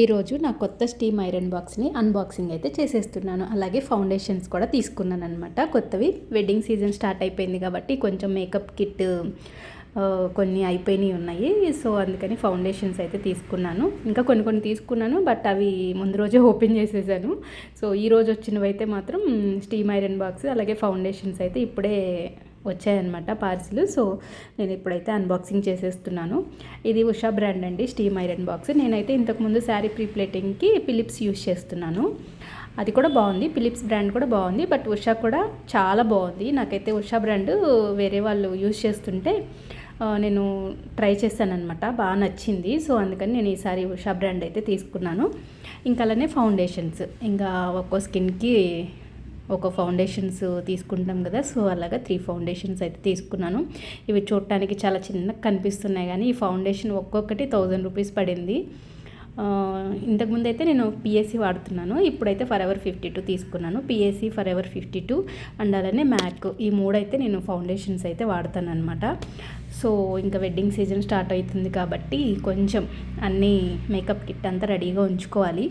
ఈరోజు నా కొత్త స్టీమ్ ఐరన్ బాక్స్ని అన్బాక్సింగ్ అయితే చేసేస్తున్నాను. అలాగే ఫౌండేషన్స్ కూడా తీసుకున్నాను అనమాట కొత్తవి. వెడ్డింగ్ సీజన్ స్టార్ట్ అయిపోయింది కాబట్టి కొంచెం మేకప్ కిట్ కొన్ని అయిపోయినాయి ఉన్నాయి. సో అందుకని ఫౌండేషన్స్ అయితే తీసుకున్నాను. ఇంకా కొన్ని తీసుకున్నాను, బట్ అవి ముందు రోజే ఓపెన్ చేసేసాను. సో ఈరోజు వచ్చినవి అయితే మాత్రం స్టీమ్ ఐరన్ బాక్స్ అలాగే ఫౌండేషన్స్ అయితే ఇప్పుడే వచ్చాయన్నమాట పార్సిల్. సో నేను ఇప్పుడైతే అన్బాక్సింగ్ చేసేస్తున్నాను. ఇది ఉషా బ్రాండ్ అండి స్టీమ్ ఐరన్ బాక్స్. నేనైతే ఇంతకుముందు శారీ ప్రీప్లేటింగ్కి ఫిలిప్స్ యూజ్ చేస్తున్నాను. అది కూడా బాగుంది, ఫిలిప్స్ బ్రాండ్ కూడా బాగుంది, బట్ ఉషా కూడా చాలా బాగుంది. నాకైతే ఉషా బ్రాండ్ వేరే వాళ్ళు యూజ్ చేస్తుంటే నేను ట్రై చేశాను అనమాట, బాగా నచ్చింది. సో అందుకని నేను ఈసారి ఉషా బ్రాండ్ అయితే తీసుకున్నాను. ఇంకా అలానే ఫౌండేషన్స్, ఇంకా ఒక్కో స్కిన్కి ఒక ఫౌండేషన్స్ తీసుకుంటాం కదా, సో అలాగా 3 ఫౌండేషన్స్ అయితే తీసుకున్నాను. ఇవి చూడటానికి చాలా చిన్నగా కనిపిస్తున్నాయి, కానీ ఈ ఫౌండేషన్ ఒక్కొక్కటి 1000 రూపీస్ పడింది. ఇంతకుముందు అయితే నేను పిఎస్సి వాడుతున్నాను, ఇప్పుడైతే ఫరెవర్ 52 తీసుకున్నాను. పిఎస్సి, ఫరెవర్ 52 అండ్ అలానే మ్యాక్, ఈ 3 అయితే నేను ఫౌండేషన్స్ అయితే వాడతాను అనమాట. సో ఇంకా వెడ్డింగ్ సీజన్ స్టార్ట్ అవుతుంది కాబట్టి కొంచెం అన్నీ మేకప్ కిట్ అంతా రెడీగా ఉంచుకోవాలి.